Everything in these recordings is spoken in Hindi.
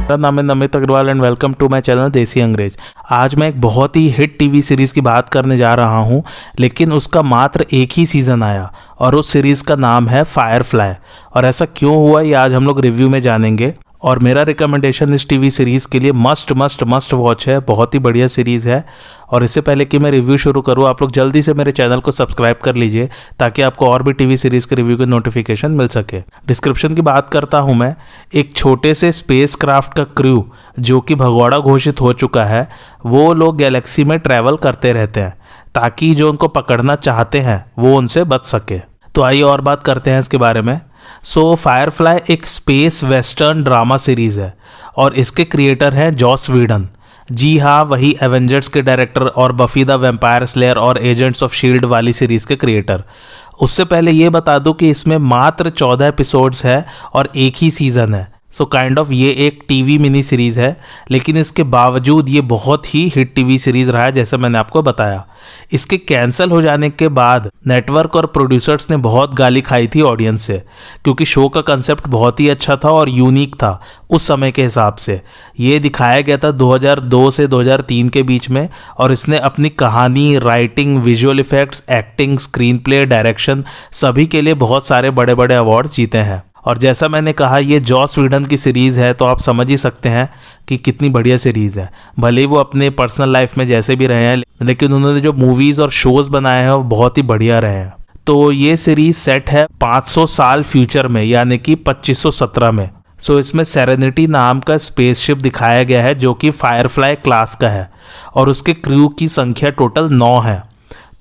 मेरा नाम है Namit Agarwal and welcome to my channel Desi Angrez. आज मैं एक बहुत ही हिट टीवी सीरीज़ की बात करने जा रहा हूं, लेकिन उसका मात्र एक ही सीज़न आया और उस सीरीज़ का नाम है फायरफ्लाई। और ऐसा क्यों हुआ ये आज हम लोग रिव्यू में जानेंगे। और मेरा रिकमेंडेशन इस टीवी सीरीज़ के लिए मस्ट वॉच है, बहुत ही बढ़िया सीरीज़ है। और इससे पहले कि मैं रिव्यू शुरू करूँ, आप लोग जल्दी से मेरे चैनल को सब्सक्राइब कर लीजिए ताकि आपको और भी टीवी सीरीज़ के रिव्यू के नोटिफिकेशन मिल सके। डिस्क्रिप्शन की बात करता हूँ मैं। एक छोटे से स्पेस क्राफ्ट का क्रू जो कि भगोड़ा घोषित हो चुका है, वो लोग गैलेक्सी में ट्रैवल करते रहते हैं ताकि जो उनको पकड़ना चाहते हैं वो उनसे बच सके। तो आइए और बात करते हैं इसके बारे में। फायरफ्लाई एक स्पेस वेस्टर्न ड्रामा सीरीज़ है और इसके क्रिएटर हैं जॉस व्हीडन। जी हाँ, वही एवेंजर्स के डायरेक्टर और बफी द वैम्पायर स्लेयर और एजेंट्स ऑफ शील्ड वाली सीरीज़ के क्रिएटर। उससे पहले ये बता दूं कि इसमें मात्र 14 एपिसोड्स है और एक ही सीज़न है। काइंड ऑफ ये एक टीवी मिनी सीरीज़ है, लेकिन इसके बावजूद ये बहुत ही हिट टीवी सीरीज़ रहा है, जैसे मैंने आपको बताया। इसके कैंसिल हो जाने के बाद नेटवर्क और प्रोड्यूसर्स ने बहुत गाली खाई थी ऑडियंस से, क्योंकि शो का कंसेप्ट बहुत ही अच्छा था और यूनिक था उस समय के हिसाब से। ये दिखाया गया था 2002 से 2003 के बीच में, और इसने अपनी कहानी, writing, visual effects, acting, screen play, direction सभी के लिए बहुत सारे बड़े बड़े अवार्ड जीते हैं। और जैसा मैंने कहा, ये जॉस व्हीडन की सीरीज़ है, तो आप समझ ही सकते हैं कि कितनी बढ़िया सीरीज़ है। भले ही वो अपने पर्सनल लाइफ में जैसे भी रहे हैं, लेकिन उन्होंने जो मूवीज़ और शोज़ बनाए हैं वो बहुत ही बढ़िया रहे हैं। तो ये सीरीज़ सेट है 500 साल फ्यूचर में, यानी कि 2517 में। इसमें सेरेनिटी नाम का स्पेसशिप दिखाया गया है जो कि फायरफ्लाई क्लास का है और उसके क्रू की संख्या टोटल 9 है।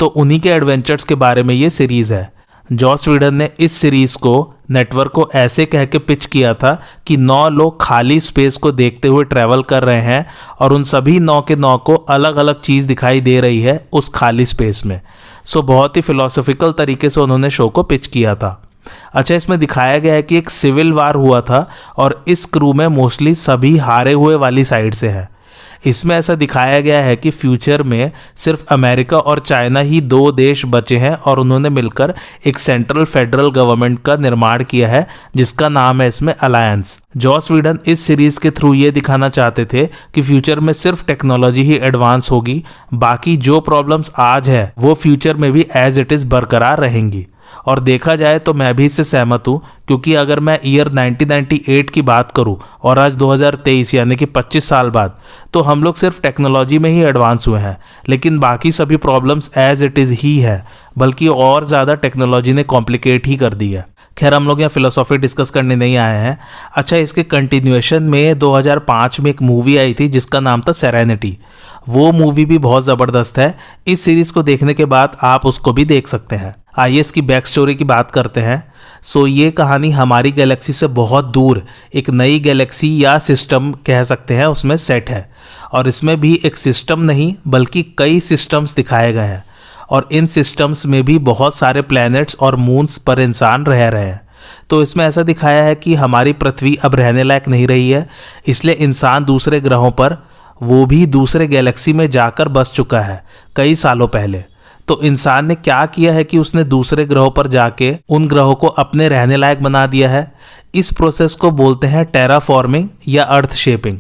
तो उन्हीं के एडवेंचर्स के बारे में ये सीरीज़ है। जॉस व्हीडन ने इस सीरीज़ को नेटवर्क को ऐसे कह के पिच किया था कि 9 लोग खाली स्पेस को देखते हुए ट्रैवल कर रहे हैं और उन सभी 9 के 9 को अलग अलग चीज़ दिखाई दे रही है उस खाली स्पेस में। बहुत ही फिलोसॉफिकल तरीके से उन्होंने शो को पिच किया था। अच्छा, इसमें दिखाया गया है कि एक सिविल वार हुआ था और इस क्रू में मोस्टली सभी हारे हुए वाली साइड से है। इसमें ऐसा दिखाया गया है कि फ्यूचर में सिर्फ अमेरिका और चाइना ही 2 देश बचे हैं और उन्होंने मिलकर एक सेंट्रल फेडरल गवर्नमेंट का निर्माण किया है जिसका नाम है इसमें अलायंस। जॉस व्हीडन इस सीरीज के थ्रू ये दिखाना चाहते थे कि फ्यूचर में सिर्फ टेक्नोलॉजी ही एडवांस होगी, बाकी जो प्रॉब्लम्स आज है वो फ्यूचर में भी एज इट इज़ बरकरार रहेंगी। और देखा जाए तो मैं भी इससे सहमत हूँ, क्योंकि अगर मैं ईयर 1998 की बात करूँ और आज 2023 यानी कि 25 साल बाद, तो हम लोग सिर्फ टेक्नोलॉजी में ही एडवांस हुए हैं, लेकिन बाकी सभी प्रॉब्लम्स एज इट इज़ ही है, बल्कि और ज़्यादा टेक्नोलॉजी ने कॉम्प्लिकेट ही कर दी है। खैर, हम लोग यहाँ फिलोसॉफी डिस्कस करने नहीं आए हैं। अच्छा, इसके कंटिन्यूएशन में 2005 में एक मूवी आई थी जिसका नाम था सेरेनिटी। वो मूवी भी बहुत ज़बरदस्त है। इस सीरीज़ को देखने के बाद आप उसको भी देख सकते हैं। आइए इसकी बैक स्टोरी की बात करते हैं। ये कहानी हमारी गैलेक्सी से बहुत दूर एक नई गैलेक्सी या सिस्टम कह सकते हैं उसमें सेट है, और इसमें भी एक सिस्टम नहीं बल्कि कई सिस्टम्स दिखाए गए हैं, और इन सिस्टम्स में भी बहुत सारे प्लैनेट्स और मून्स पर इंसान रह रहे हैं। तो इसमें ऐसा दिखाया है कि हमारी पृथ्वी अब रहने लायक नहीं रही है, इसलिए इंसान दूसरे ग्रहों पर, वो भी दूसरे गैलेक्सी में जाकर बस चुका है कई सालों पहले। तो इंसान ने क्या किया है कि उसने दूसरे ग्रहों पर जाके उन ग्रहों को अपने रहने लायक बना दिया है। इस प्रोसेस को बोलते हैं टेराफॉर्मिंग या अर्थ शेपिंग।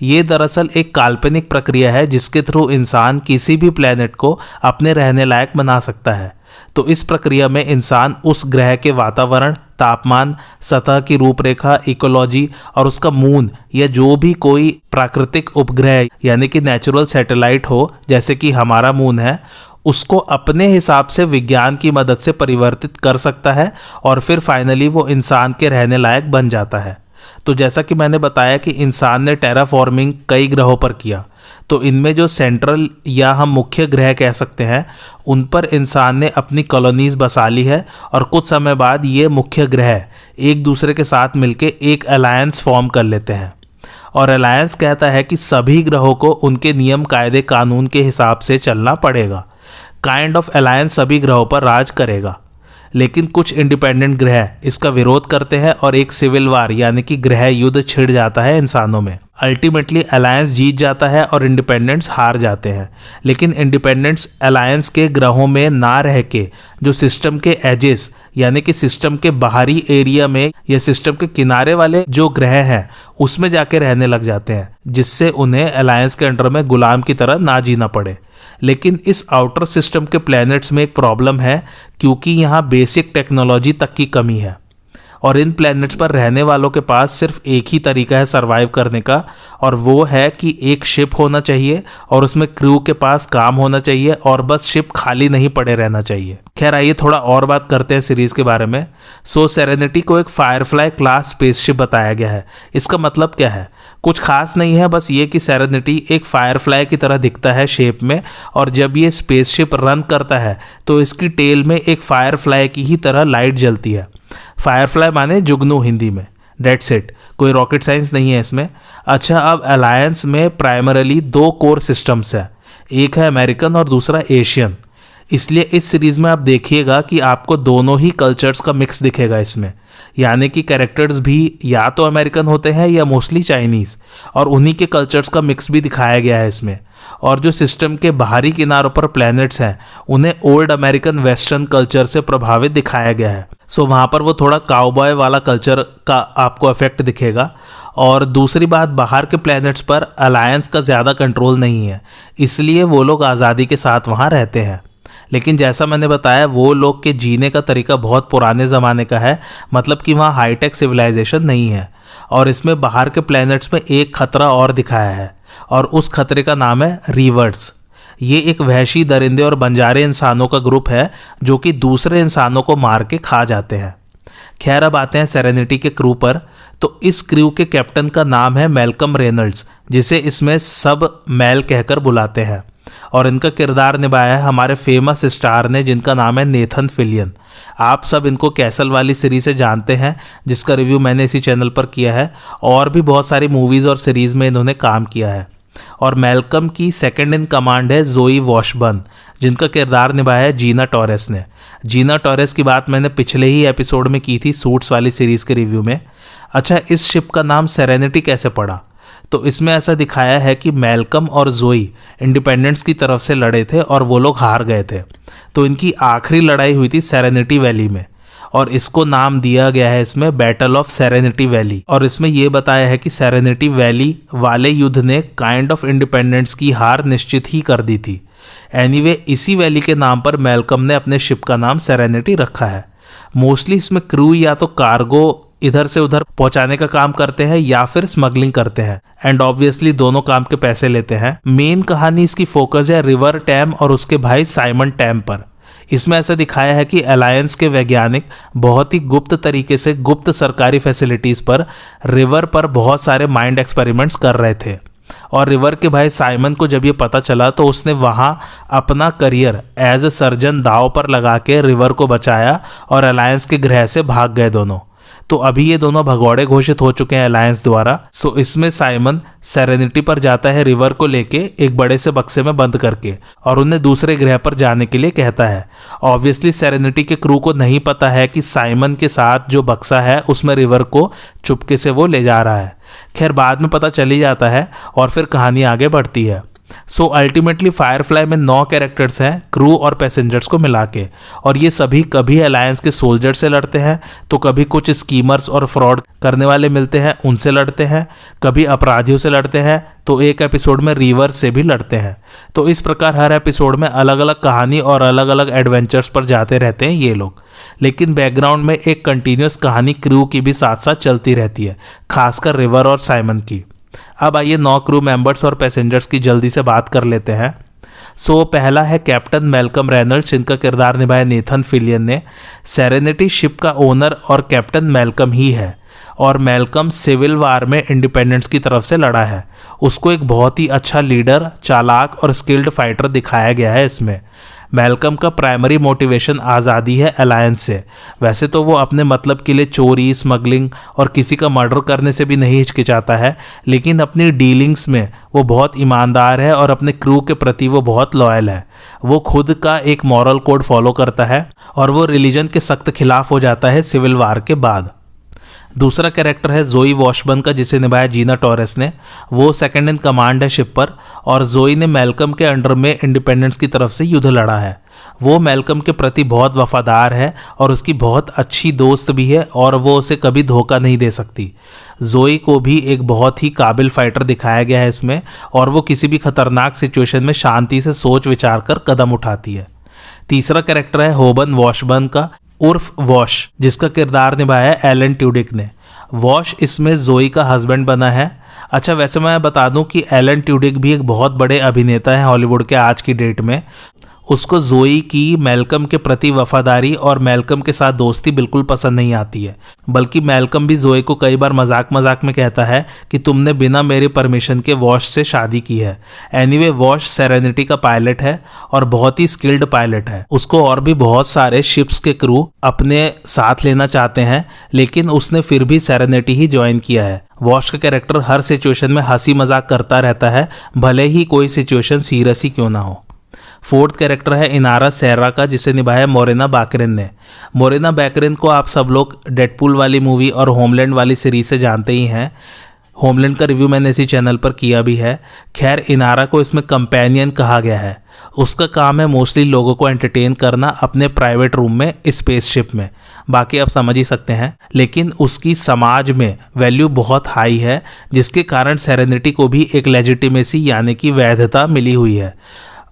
ये दरअसल एक काल्पनिक प्रक्रिया है जिसके थ्रू इंसान किसी भी प्लेनेट को अपने रहने लायक बना सकता है। तो इस प्रक्रिया में इंसान उस ग्रह के वातावरण, तापमान, सतह की रूपरेखा, इकोलॉजी और उसका मून या जो भी कोई प्राकृतिक उपग्रह यानी कि नेचुरल सैटेलाइट हो, जैसे कि हमारा मून है, उसको अपने हिसाब से विज्ञान की मदद से परिवर्तित कर सकता है और फिर फाइनली वो इंसान के रहने लायक बन जाता है। तो जैसा कि मैंने बताया कि इंसान ने टेराफॉर्मिंग कई ग्रहों पर किया, तो इनमें जो सेंट्रल या हम मुख्य ग्रह कह सकते हैं, उन पर इंसान ने अपनी कॉलोनीज बसा ली है, और कुछ समय बाद ये मुख्य ग्रह एक दूसरे के साथ मिलके एक अलायंस फॉर्म कर लेते हैं। और अलायंस कहता है कि सभी ग्रहों को उनके नियम, कायदे, कानून के हिसाब से चलना पड़ेगा। काइंड ऑफ अलायंस सभी ग्रहों पर राज करेगा। लेकिन कुछ इंडिपेंडेंट ग्रह इसका विरोध करते हैं और एक सिविल वार यानी कि ग्रह युद्ध छिड़ जाता है इंसानों में। अल्टीमेटली अलायंस जीत जाता है और इंडिपेंडेंट्स हार जाते हैं। लेकिन इंडिपेंडेंट्स अलायंस के ग्रहों में ना रह के जो सिस्टम के एजेस यानी कि सिस्टम के बाहरी एरिया में या सिस्टम के किनारे वाले जो ग्रह हैं उसमें जाके रहने लग जाते हैं, जिससे उन्हें अलायंस के अंडर में गुलाम की तरह ना जीना पड़े। लेकिन इस आउटर सिस्टम के प्लैनेट्स में एक प्रॉब्लम है, क्योंकि यहाँ बेसिक टेक्नोलॉजी तक की कमी है और इन प्लैनेट्स पर रहने वालों के पास सिर्फ एक ही तरीका है सरवाइव करने का, और वो है कि एक शिप होना चाहिए और उसमें क्रू के पास काम होना चाहिए और बस शिप खाली नहीं पड़े रहना चाहिए। खैर आइए थोड़ा और बात करते हैं सीरीज के बारे में। सेरेनिटी को एक फायरफ्लाई क्लास स्पेसशिप बताया गया है। इसका मतलब क्या है? कुछ खास नहीं है, बस ये कि सेरेनिटी एक फायरफ्लाई की तरह दिखता है शेप में, और जब ये स्पेसशिप रन करता है तो इसकी टेल में एक फायरफ्लाई की ही तरह लाइट जलती है। फायरफ्लाई माने जुगनू हिंदी में। डेट्स इट, कोई रॉकेट साइंस नहीं है इसमें। अच्छा, अब अलायंस में प्राइमरली 2 कोर सिस्टम्स है, एक है अमेरिकन और दूसरा एशियन। इसलिए इस सीरीज में आप देखिएगा कि आपको दोनों ही कल्चर्स का मिक्स दिखेगा इसमें, यानी कि कैरेक्टर्स भी या तो अमेरिकन होते हैं या मोस्टली चाइनीज़, और उन्हीं के कल्चर्स का मिक्स भी दिखाया गया है इसमें। और जो सिस्टम के बाहरी किनारों पर प्लैनेट्स हैं उन्हें ओल्ड अमेरिकन वेस्टर्न कल्चर से प्रभावित दिखाया गया है। वहाँ पर वो थोड़ा काउबॉय वाला कल्चर का आपको इफेक्ट दिखेगा। और दूसरी बात, बाहर के प्लैनेट्स पर अलायंस का ज़्यादा कंट्रोल नहीं है, इसलिए वो लोग आज़ादी के साथ वहाँ रहते हैं। लेकिन जैसा मैंने बताया, वो लोग के जीने का तरीका बहुत पुराने ज़माने का है, मतलब कि वहाँ हाईटेक सिविलाइजेशन नहीं है। और इसमें बाहर के प्लैनेट्स में एक खतरा और दिखाया है, और उस खतरे का नाम है रीवर्स। ये एक वहशी दरिंदे और बंजारे इंसानों का ग्रुप है जो कि दूसरे इंसानों को मार के खा जाते हैं। खैर अब आते हैं सेरेनिटी के क्रू पर। तो इस क्रू के कैप्टन का नाम है मैल्कम रेनल्ड्स, जिसे इसमें सब मैल कहकर बुलाते हैं, और इनका किरदार निभाया है हमारे फेमस स्टार ने, जिनका नाम है नेथन फिलियन। आप सब इनको कैसल वाली सीरीज से जानते हैं, जिसका रिव्यू मैंने इसी चैनल पर किया है, और भी बहुत सारी मूवीज़ और सीरीज़ में इन्होंने काम किया है। और मैल्कम की सेकंड इन कमांड है जोई वॉशबर्न, जिनका किरदार निभाया है जीना टॉरेस ने। जीना टॉरेस की बात मैंने पिछले ही एपिसोड में की थी सूट्स वाली सीरीज़ के रिव्यू में। अच्छा, इस शिप का नाम सेरेनिटी कैसे पड़ा? तो इसमें ऐसा दिखाया है कि मैल्कम और जोई इंडिपेंडेंट्स की तरफ से लड़े थे और वो लोग हार गए थे, तो इनकी आखिरी लड़ाई हुई थी सेरेनिटी वैली में, और इसको नाम दिया गया है इसमें बैटल ऑफ सेरेनिटी वैली। और इसमें यह बताया है कि सेरेनिटी वैली वाले युद्ध ने काइंड ऑफ इंडिपेंडेंस की हार निश्चित ही कर दी थी। एनीवे, इसी वैली के नाम पर मैल्कम ने अपने शिप का नाम सेरेनिटी रखा है। मोस्टली इसमें क्रू या तो कार्गो इधर से उधर पहुंचाने का काम करते हैं या फिर स्मगलिंग करते हैं, एंड ऑब्वियसली दोनों काम के पैसे लेते हैं। मेन कहानी इसकी फोकस है रिवर टैम और उसके भाई साइमन टैम पर। इसमें ऐसा दिखाया है कि अलायंस के वैज्ञानिक बहुत ही गुप्त तरीके से गुप्त सरकारी फैसिलिटीज़ पर रिवर पर बहुत सारे माइंड एक्सपेरिमेंट्स कर रहे थे, और रिवर के भाई साइमन को जब ये पता चला तो उसने वहाँ अपना करियर एज ए सर्जन दांव पर लगा के रिवर को बचाया और अलायंस के ग्रह से भाग गए दोनों। तो अभी ये दोनों भगौड़े घोषित हो चुके हैं अलायंस द्वारा। सो इसमें साइमन सेरेनिटी पर जाता है रिवर को लेके एक बड़े से बक्से में बंद करके, और उन्हें दूसरे ग्रह पर जाने के लिए कहता है। ऑब्वियसली सेरेनिटी के क्रू को नहीं पता है कि साइमन के साथ जो बक्सा है उसमें रिवर को चुपके से वो ले जा रहा है। खैर बाद में पता चली जाता है और फिर कहानी आगे बढ़ती है। सो अल्टीमेटली फायरफ्लाई में 9 कैरेक्टर्स हैं क्रू और पैसेंजर्स को मिला के, और ये सभी कभी अलायंस के सोल्जर से लड़ते हैं, तो कभी कुछ स्कीमर्स और फ्रॉड करने वाले मिलते हैं उनसे लड़ते हैं, कभी अपराधियों से लड़ते हैं, तो एक एपिसोड में रीवर से भी लड़ते हैं। तो इस प्रकार हर एपिसोड में अलग अलग कहानी और अलग अलग एडवेंचर्स पर जाते रहते हैं ये लोग। लेकिन बैकग्राउंड में एक कंटिन्यूस कहानी क्रू की भी साथ साथ चलती रहती है, खासकर रिवर और साइमन की। अब आइए 9 क्रू मेंबर्स और पैसेंजर्स की जल्दी से बात कर लेते हैं। पहला है कैप्टन मैल्कम रेनल्ड्स, जिनका किरदार निभाया नेथन फिलियन ने। सेरेनिटी शिप का ओनर और कैप्टन मैल्कम ही है, और मैल्कम सिविल वार में इंडिपेंडेंस की तरफ से लड़ा है। उसको एक बहुत ही अच्छा लीडर, चालाक और स्किल्ड फाइटर दिखाया गया है इसमें। मैल्कम का प्राइमरी मोटिवेशन आज़ादी है अलायंस से। वैसे तो वो अपने मतलब के लिए चोरी, स्मगलिंग और किसी का मर्डर करने से भी नहीं हिचकिचाता है, लेकिन अपनी डीलिंग्स में वो बहुत ईमानदार है और अपने क्रू के प्रति वो बहुत लॉयल है। वो खुद का एक मॉरल कोड फॉलो करता है और वो रिलीजन के सख्त खिलाफ हो जाता है सिविल वार के बाद। दूसरा कैरेक्टर है जोई वॉशबर्न का, जिसे निभाया जीना टॉरेस ने। वो सेकंड इन कमांड है शिप पर और जोई ने मैल्कम के अंडर में इंडिपेंडेंस की तरफ से युद्ध लड़ा है। वो मैल्कम के प्रति बहुत वफादार है और उसकी बहुत अच्छी दोस्त भी है और वो उसे कभी धोखा नहीं दे सकती। जोई को भी एक बहुत ही काबिल फाइटर दिखाया गया है इसमें, और वो किसी भी खतरनाक सिचुएशन में शांति से सोच विचार कर कदम उठाती है। तीसरा कैरेक्टर है होबन वॉशबर्न का, उर्फ वॉश, जिसका किरदार निभाया है एलन ट्यूडिक ने। वॉश इसमें जोई का हस्बैंड बना है। अच्छा, वैसे मैं बता दूं कि एलन ट्यूडिक भी एक बहुत बड़े अभिनेता हैं हॉलीवुड के आज की डेट में। उसको जोई की मैल्कम के प्रति वफादारी और मैल्कम के साथ दोस्ती बिल्कुल पसंद नहीं आती है, बल्कि मैल्कम भी जोई को कई बार मजाक मजाक में कहता है कि तुमने बिना मेरे परमिशन के वॉश से शादी की है। एनीवे, वॉश सेरेनिटी का पायलट है और बहुत ही स्किल्ड पायलट है। उसको और भी बहुत सारे शिप्स के क्रू अपने साथ लेना चाहते हैं, लेकिन उसने फिर भी सेरेनिटी ही ज्वाइन किया है। वॉश का कैरेक्टर हर सिचुएशन में हंसी मजाक करता रहता है, भले ही कोई सिचुएशन सीरियस ही क्यों ना हो। फोर्थ कैरेक्टर है इनारा सेरा का, जिसे निभाया मोरेना बाकरिन ने। मोरेना बाकरिन को आप सब लोग डेडपूल वाली मूवी और होमलैंड वाली सीरीज से जानते ही हैं। होमलैंड का रिव्यू मैंने इसी चैनल पर किया भी है। खैर, इनारा को इसमें कंपेनियन कहा गया है। उसका काम है मोस्टली लोगों को एंटरटेन करना अपने प्राइवेट रूम में, स्पेसशिप में। बाकी आप समझ ही सकते हैं, लेकिन उसकी समाज में वैल्यू बहुत हाई है, जिसके कारण सेरेनिटी को भी एक लेजिटिमेसी यानी कि वैधता मिली हुई है।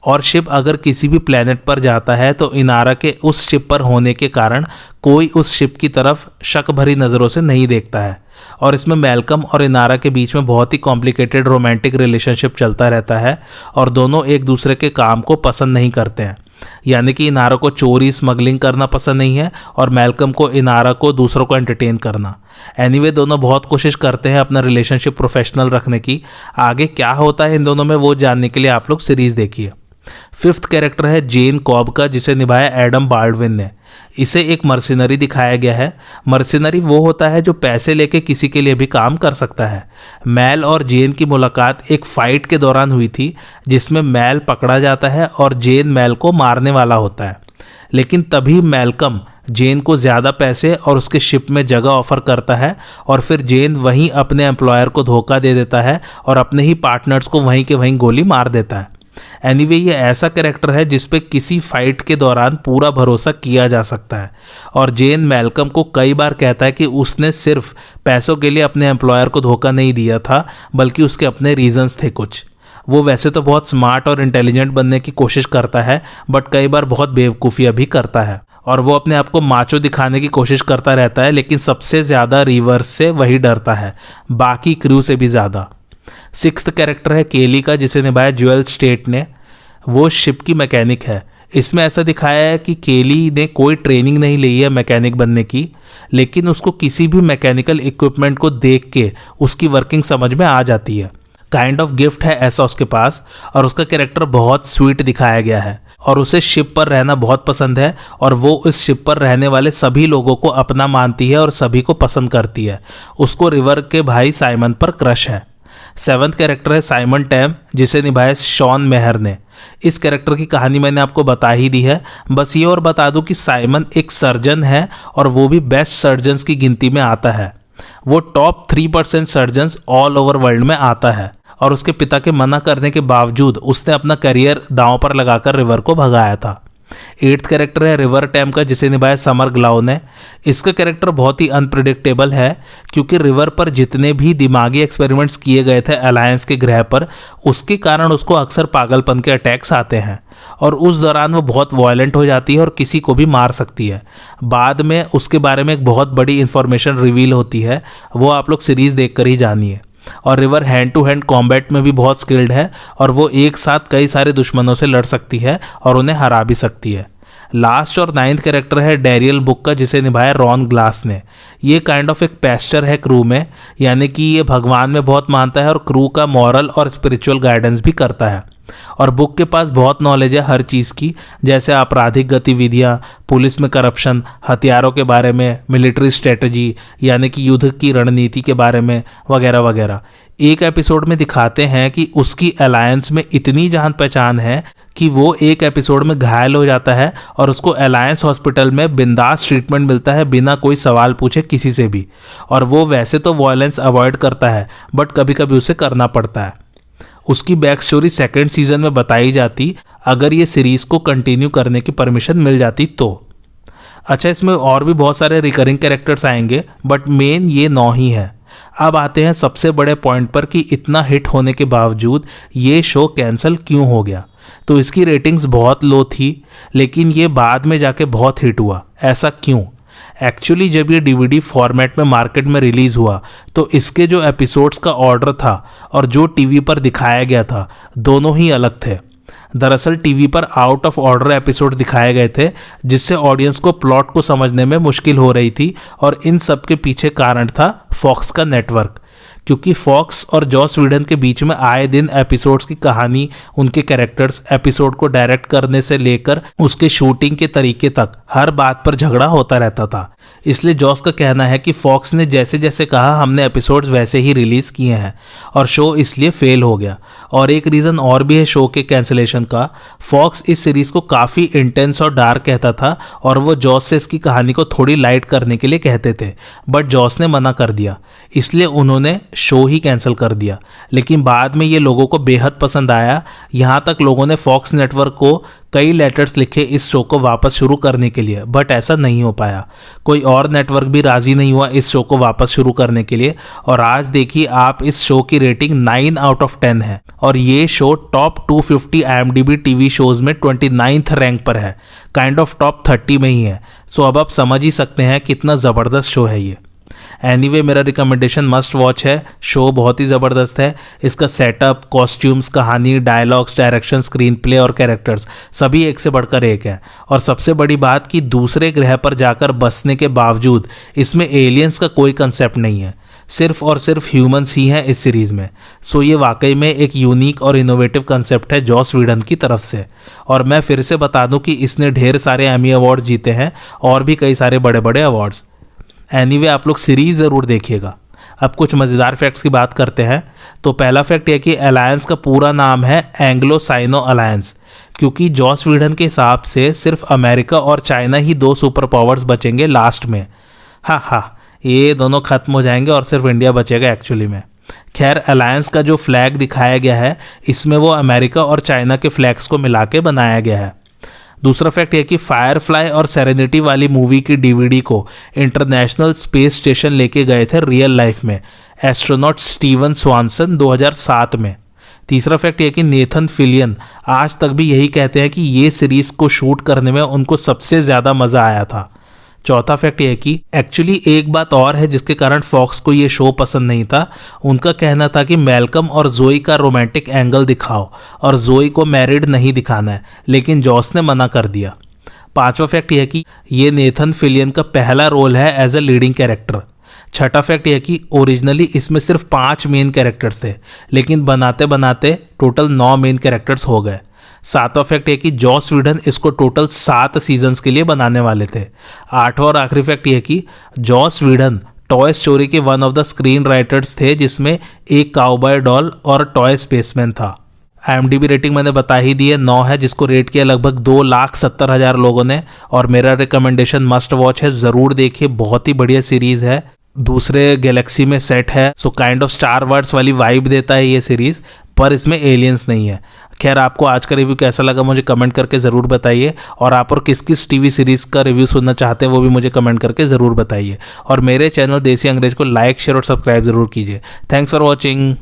और शिप अगर किसी भी प्लेनेट पर जाता है तो इनारा के उस शिप पर होने के कारण कोई उस शिप की तरफ शक भरी नज़रों से नहीं देखता है। और इसमें मैल्कम और इनारा के बीच में बहुत ही कॉम्प्लिकेटेड रोमांटिक रिलेशनशिप चलता रहता है और दोनों एक दूसरे के काम को पसंद नहीं करते हैं। यानी कि इनारा को चोरी, स्मगलिंग करना पसंद नहीं है और मैल्कम को इनारा को दूसरों को एंटरटेन करना। एनीवे, दोनों बहुत कोशिश करते हैं अपना रिलेशनशिप प्रोफेशनल रखने की। आगे क्या होता है इन दोनों में वो जानने के लिए आप लोग सीरीज देखिए। फिफ्थ कैरेक्टर है जेन कॉब का, जिसे निभाया एडम बाल्डविन ने। इसे एक मर्सिनरी दिखाया गया है। मर्सिनरी वो होता है जो पैसे लेके किसी के लिए भी काम कर सकता है। मैल और जेन की मुलाकात एक फाइट के दौरान हुई थी, जिसमें मैल पकड़ा जाता है और जेन मैल को मारने वाला होता है। लेकिन तभी मैल्कम जेन को ज़्यादा पैसे और उसके शिप में जगह ऑफर करता है और फिर जेन वहीं अपने एम्प्लॉयर को धोखा दे देता है और अपने ही पार्टनर्स को वहीं के वहीं गोली मार देता है। एनीवे, ये ऐसा कैरेक्टर है जिस पे किसी फाइट के दौरान पूरा भरोसा किया जा सकता है और जेन मैल्कम को कई बार कहता है कि उसने सिर्फ पैसों के लिए अपने एम्प्लॉयर को धोखा नहीं दिया था, बल्कि उसके अपने रीजंस थे कुछ। वो वैसे तो बहुत स्मार्ट और इंटेलिजेंट बनने की कोशिश करता है, बट कई बार बहुत बेवकूफ़ियाँ भी करता है और वो अपने आप को माचो दिखाने की कोशिश करता रहता है, लेकिन सबसे ज़्यादा रिवर्स से वही डरता है, बाकी क्रू से भी ज़्यादा। सिक्स्थ कैरेक्टर है केली का, जिसे निभाया ज्वेल स्टेट ने। वो शिप की मैकेनिक है। इसमें ऐसा दिखाया है कि केली ने कोई ट्रेनिंग नहीं ली है मैकेनिक बनने की, लेकिन उसको किसी भी मैकेनिकल इक्विपमेंट को देख के उसकी वर्किंग समझ में आ जाती है। काइंड ऑफ गिफ्ट है ऐसा उसके पास, और उसका कैरेक्टर बहुत स्वीट दिखाया गया है और उसे शिप पर रहना बहुत पसंद है और वो इस शिप पर रहने वाले सभी लोगों को अपना मानती है और सभी को पसंद करती है। उसको रिवर के भाई साइमन पर क्रश है। सेवंथ कैरेक्टर है साइमन टैम, जिसे निभाया शॉन मेहर ने। इस कैरेक्टर की कहानी मैंने आपको बता ही दी है। बस ये और बता दूं कि साइमन एक सर्जन है और वो भी बेस्ट सर्जन्स की गिनती में आता है। वो top 3% surgeons all over world में आता है और उसके पिता के मना करने के बावजूद उसने अपना करियर दांव पर लगाकर रिवर को भगाया था। एट्थ कैरेक्टर है रिवर टैम का, जिसे निभाया समर ग्लाउ ने। इसका कैरेक्टर बहुत ही अनप्रिडिक्टेबल है, क्योंकि रिवर पर जितने भी दिमागी एक्सपेरिमेंट्स किए गए थे अलायंस के ग्रह पर, उसके कारण उसको अक्सर पागलपन के अटैक्स आते हैं और उस दौरान वो बहुत वायलेंट हो जाती है और किसी को भी मार सकती है। बाद में उसके बारे में एक बहुत बड़ी इंफॉर्मेशन रिवील होती है, वो आप लोग सीरीज देखकर ही जानिए। और river hand to hand combat में भी बहुत स्किल्ड है और वो एक साथ कई सारे दुश्मनों से लड़ सकती है और उन्हें हरा भी सकती है। लास्ट और नाइन्थ कैरेक्टर है डैरियल बुक का, जिसे निभाया रॉन ग्लास ने। ये काइंड ऑफ एक पेस्टर है क्रू में, यानी कि ये भगवान में बहुत मानता है और क्रू का मॉरल और स्पिरिचुअल गाइडेंस भी करता है। और बुक के पास बहुत नॉलेज है हर चीज़ की, जैसे आपराधिक गतिविधियाँ, पुलिस में करप्शन, हथियारों के बारे में, मिलिट्री स्ट्रेटजी यानी कि युद्ध की रणनीति के बारे में वगैरह वगैरह। एक एपिसोड में दिखाते हैं कि उसकी अलायंस में इतनी जान पहचान है कि वो एक एपिसोड में घायल हो जाता है और उसको अलायंस हॉस्पिटल में बिंदास ट्रीटमेंट मिलता है बिना कोई सवाल पूछे किसी से भी। और वो वैसे तो वायलेंस अवॉइड करता है बट कभी कभी उसे करना पड़ता है। उसकी बैक स्टोरी सेकेंड सीजन में बताई जाती अगर ये सीरीज़ को कंटिन्यू करने की परमिशन मिल जाती तो। अच्छा, इसमें और भी बहुत सारे रिकरिंग कैरेक्टर्स आएंगे बट मेन ये 9 ही है। अब आते हैं सबसे बड़े पॉइंट पर कि इतना हिट होने के बावजूद ये शो कैंसिल क्यों हो गया। तो इसकी रेटिंग्स बहुत लो थी लेकिन ये बाद में जाके बहुत हिट हुआ। ऐसा क्यों? एक्चुअली जब ये डीवीडी फॉर्मेट में मार्केट में रिलीज़ हुआ तो इसके जो एपिसोड्स का ऑर्डर था और जो टीवी पर दिखाया गया था दोनों ही अलग थे। दरअसल टीवी पर आउट ऑफ ऑर्डर एपिसोड दिखाए गए थे जिससे ऑडियंस को प्लॉट को समझने में मुश्किल हो रही थी और इन सब के पीछे कारण था फॉक्स का नेटवर्क, क्योंकि फॉक्स और जॉस व्हीडन के बीच में आए दिन एपिसोड्स की कहानी, उनके कैरेक्टर्स, एपिसोड को डायरेक्ट करने से लेकर उसके शूटिंग के तरीके तक हर बात पर झगड़ा होता रहता था। इसलिए जॉस का कहना है कि फॉक्स ने जैसे जैसे कहा हमने एपिसोड्स वैसे ही रिलीज़ किए हैं और शो इसलिए फेल हो गया। और एक रीज़न और भी है शो के कैंसिलेशन का। फॉक्स इस सीरीज़ को काफ़ी इंटेंस और डार्क कहता था और वो जॉस से इसकी कहानी को थोड़ी लाइट करने के लिए कहते थे बट जॉस ने मना कर दिया, इसलिए उन्होंने शो ही कैंसिल कर दिया। लेकिन बाद में ये लोगों को बेहद पसंद आया, यहाँ तक लोगों ने फॉक्स नेटवर्क को कई लेटर्स लिखे इस शो को वापस शुरू करने के लिए बट ऐसा नहीं हो पाया। कोई और नेटवर्क भी राज़ी नहीं हुआ इस शो को वापस शुरू करने के लिए। और आज देखिए आप, इस शो की रेटिंग 9 आउट ऑफ 10 है और ये show top 250 IMDb TV shows में 29th रैंक पर है, काइंड ऑफ टॉप 30 में ही है। सो अब आप समझ ही सकते हैं कितना ज़बरदस्त शो है ये। एनीवे मेरा रिकमेंडेशन मस्ट वॉच है। शो बहुत ही ज़बरदस्त है। इसका सेटअप, कॉस्ट्यूम्स, कहानी, डायलॉग्स, डायरेक्शन, स्क्रीन प्ले और कैरेक्टर्स सभी एक से बढ़कर एक है। और सबसे बड़ी बात कि दूसरे ग्रह पर जाकर बसने के बावजूद इसमें एलियंस का कोई कंसेप्ट नहीं है, सिर्फ और सिर्फ ह्यूमंस ही हैं इस सीरीज़ में। सो ये वाकई में एक यूनिक और इनोवेटिव कंसेप्ट है जॉस व्हीडन की तरफ से। और मैं फिर से बता दूं कि इसने ढेर सारे एमी अवार्ड्स जीते हैं और भी कई सारे बड़े बड़े अवार्ड्स। एनीवे आप लोग सीरीज़ ज़रूर देखिएगा। अब कुछ मज़ेदार फैक्ट्स की बात करते हैं। तो पहला फैक्ट यह कि अलायंस का पूरा नाम है एंग्लो साइनो अलायंस, क्योंकि जॉस व्हीडन के हिसाब से सिर्फ अमेरिका और चाइना ही 2 सुपर पावर्स बचेंगे लास्ट में। हाँ, ये दोनों खत्म हो जाएंगे और सिर्फ इंडिया बचेगा एक्चुअली में। खैर, अलायंस का जो फ्लैग दिखाया गया है इसमें वो अमेरिका और चाइना के फ्लैग्स को मिला के बनाया गया है। दूसरा फैक्ट यह कि फायरफ्लाई और सेरेनिटी वाली मूवी की डीवीडी को इंटरनेशनल स्पेस स्टेशन लेके गए थे रियल लाइफ में एस्ट्रोनॉट स्टीवन स्वानसन 2007 में। तीसरा फैक्ट यह कि नेथन फिलियन आज तक भी यही कहते हैं कि ये सीरीज़ को शूट करने में उनको सबसे ज़्यादा मज़ा आया था। चौथा फैक्ट यह कि एक्चुअली एक बात और है जिसके कारण फॉक्स को ये शो पसंद नहीं था। उनका कहना था कि मैल्कम और जोई का रोमांटिक एंगल दिखाओ और जोई को मैरिड नहीं दिखाना है, लेकिन जॉस ने मना कर दिया। पांचवा फैक्ट यह कि ये नेथन फिलियन का पहला रोल है एज ए लीडिंग कैरेक्टर। छठा फैक्ट यह कि ओरिजिनली इसमें सिर्फ 5 मेन कैरेक्टर्स थे, लेकिन बनाते बनाते टोटल 9 मेन कैरेक्टर्स हो गए। सातवां फैक्ट है कि जॉस व्हीडन इसको टोटल 7 सीजन्स के लिए बनाने वाले थे। आठवां और आखिरी फैक्ट यह कि जॉस व्हीडन टॉय स्टोरी के one of the screen writers थे, जिसमें एक काउबॉय डॉल और टॉय स्पेसमैन था। IMDb रेटिंग मैंने बता ही दी है, 9 है, जिसको रेट किया लगभग 2,70,000 लोगों ने। और मेरा रिकमेंडेशन मस्ट वॉच है, ज़रूर देखिए, बहुत ही बढ़िया सीरीज़ है, दूसरे गैलेक्सी में सेट है। So kind of star wars वाली वाइब देता है ये सीरीज़, पर इसमें एलियंस नहीं है। खैर, आपको आज का रिव्यू कैसा लगा मुझे कमेंट करके ज़रूर बताइए, और आप और किस किस टीवी सीरीज़ का रिव्यू सुनना चाहते हैं वो भी मुझे कमेंट करके ज़रूर बताइए। और मेरे चैनल देसी अंग्रेज को लाइक, शेयर और सब्सक्राइब ज़रूर कीजिए। Thanks for watching.